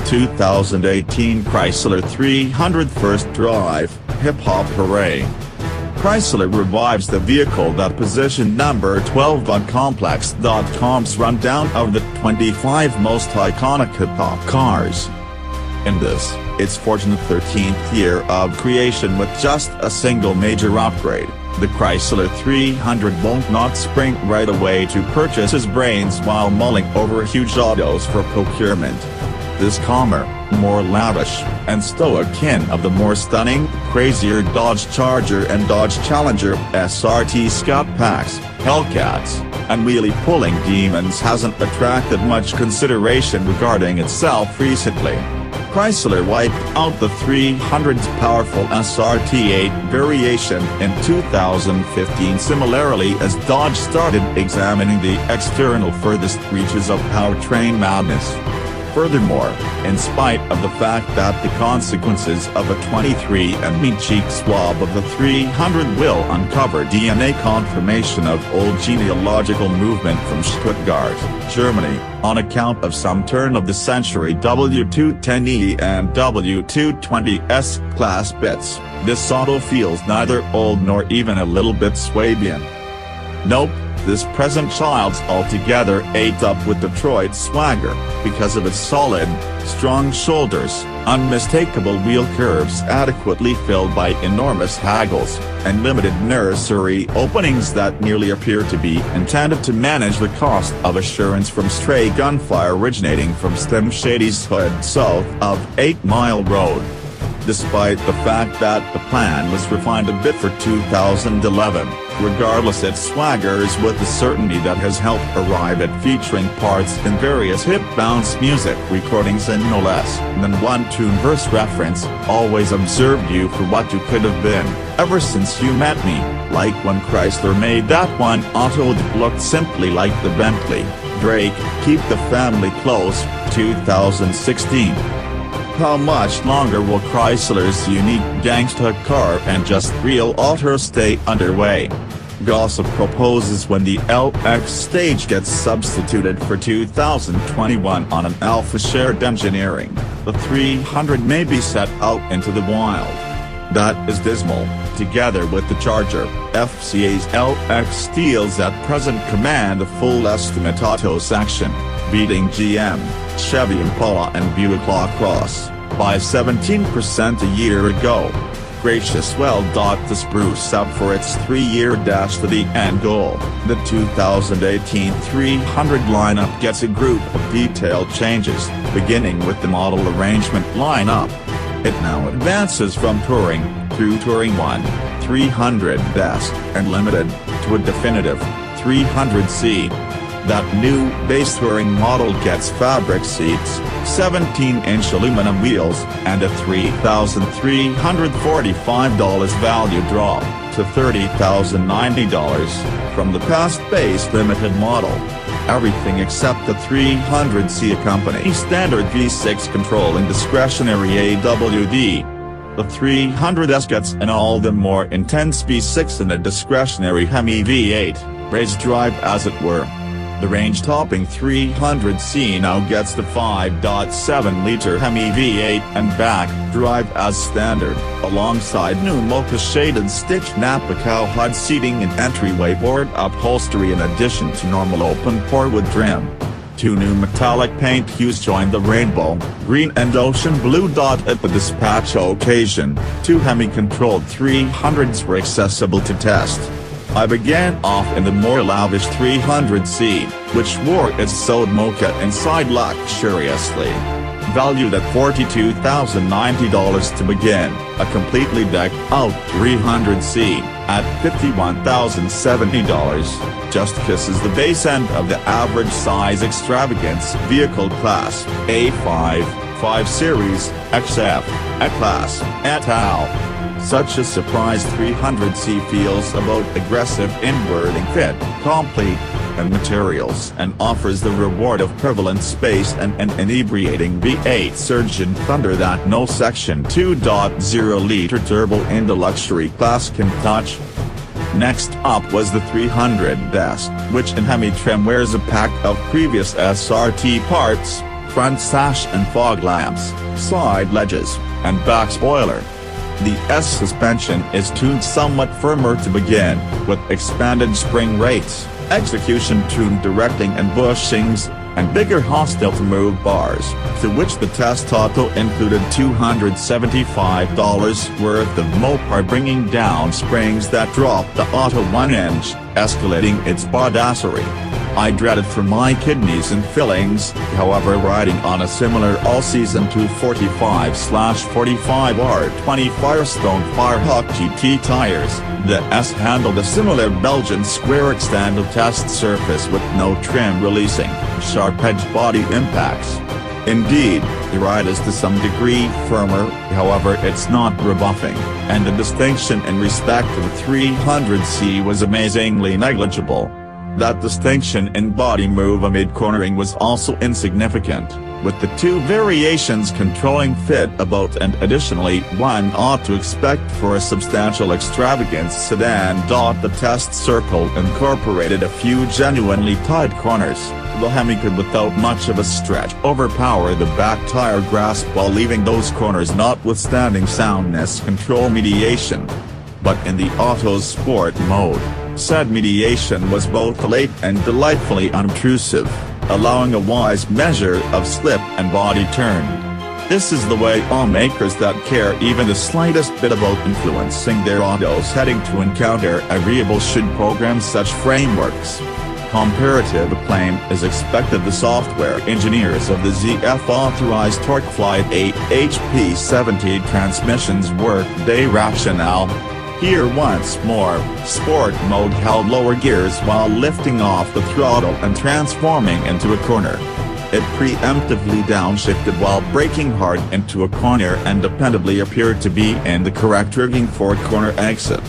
2018 Chrysler 300 First Drive, Hip Hop Hooray. Chrysler revives the vehicle that positioned number 12 on Complex.com's rundown of the 25 most iconic hip-hop cars. In this, its fortunate 13th year of creation with just a single major upgrade, the Chrysler 300 won't not spring right away to purchase his brains while mulling over huge autos for procurement. This calmer, more lavish, and stoic kin of the more stunning, crazier Dodge Charger and Dodge Challenger SRT Scat packs, Hellcats, and wheelie-pulling demons hasn't attracted much consideration regarding itself recently. Chrysler wiped out the 300's powerful SRT8 variation in 2015 similarly as Dodge started examining the external furthest reaches of powertrain madness. Furthermore, in spite of the fact that the consequences of a 23andMe cheek swab of the 300 will uncover DNA confirmation of old genealogical movement from Stuttgart, Germany, on account of some turn-of-the-century W210 E-and W220 S-Class bits, this auto feels neither old nor even a little bit Swabian. Nope. This present child's altogether ate up with Detroit swagger, because of its solid, strong shoulders, unmistakable wheel curves adequately filled by enormous haggles, and limited nursery openings that nearly appear to be intended to manage the cost of assurance from stray gunfire originating from Slim Shady's hood south of 8 Mile Road. Despite the fact that the plan was refined a bit for 2011, regardless its swaggers with the certainty that has helped arrive at featuring parts in various hip-bounce music recordings and no less than one tune verse reference, always observed you for what you could have been, ever since you met me, like when Chrysler made that one auto that looked simply like the Bentley, Drake, Keep the Family Close, 2016. How much longer will Chrysler's unique gangsta car and just real autos stay underway? Gossip proposes when the LX stage gets substituted for 2021 on an Alpha shared engineering, the 300 may be set out into the wild. That is dismal, together with the Charger. FCA's LX steals at present command a full estimate auto section, beating GM, Chevy Impala and Buick LaCrosse by 17% a year ago. Gracious well. To spruce up for its 3-year dash to the end goal, the 2018 300 lineup gets a group of detailed changes, beginning with the model arrangement lineup. It now advances from Touring, through Touring 1, 300S, and Limited, to a definitive 300C. That new base Touring model gets fabric seats, 17-inch aluminum wheels, and a $3,345 value drop to $30,090 from the past base Limited model. Everything except the 300C accompanies standard V6 control and discretionary AWD. The 300S gets an all the more intense V6 and a discretionary Hemi V8, race drive as it were. The range-topping 300C now gets the 5.7-liter Hemi V8 and back drive as standard, alongside new mocha-shaded stitched Napa cowhide seating and entryway board upholstery in addition to normal open forward trim. 2 new metallic paint hues join the rainbow, green and ocean blue. At the dispatch occasion, 2 Hemi-controlled 300s were accessible to test. I began off in the more lavish 300C, which wore its sewed mocha inside luxuriously. Valued at $42,090 to begin, a completely decked-out 300C, at $51,070, just kisses the base end of the average size extravagance vehicle class, A5, 5 Series, XF, E-Class, et al. Such a surprise 300C feels about aggressive inwarding fit, complete, and materials, and offers the reward of prevalent space and an inebriating V8 surgeon thunder that no Section 2.0-liter turbo in the luxury class can touch. Next up was the 300S, which in Hemi trim wears a pack of previous SRT parts, front sash and fog lamps, side ledges, and back spoiler. The S suspension is tuned somewhat firmer to begin, with expanded spring rates, execution tuned directing and bushings, and bigger hostile-to-move bars, to which the test auto included $275 worth of Mopar, bringing down springs that dropped the auto 1 inch, escalating its badassery. I dreaded for my kidneys and fillings. However, riding on a similar all-season 245/45 R20 Firestone Firehawk GT tires, the S handled a similar Belgian square extended test surface with no trim releasing, sharp-edged body impacts. Indeed, the ride is to some degree firmer, however it's not rebuffing, and the distinction in respect to the 300C was amazingly negligible. That distinction in body move amid cornering was also insignificant, with the two variations controlling fit about, and additionally one ought to expect for a substantial extravagance sedan. The test circle incorporated a few genuinely tight corners. The Hemi could without much of a stretch overpower the back tire grasp while leaving those corners notwithstanding soundness control mediation. But in the Auto's sport mode, said mediation was both late and delightfully unobtrusive, allowing a wise measure of slip and body turn. This is the way all makers that care even the slightest bit about influencing their autos heading to encounter agreeable should program such frameworks. Comparative acclaim is expected. The software engineers of the ZF authorized TorqueFlite 8 HP 70 transmissions workday rationale. Here once more, sport mode held lower gears while lifting off the throttle and transforming into a corner. It preemptively downshifted while braking hard into a corner and dependably appeared to be in the correct rigging for a corner exit.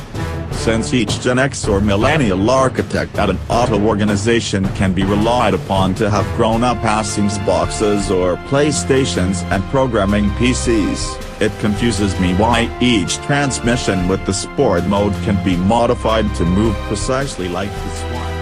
Since each Gen X or millennial architect at an auto organization can be relied upon to have grown-up passings boxes or PlayStations and programming PCs, it confuses me why each transmission with the sport mode can be modified to move precisely like this one.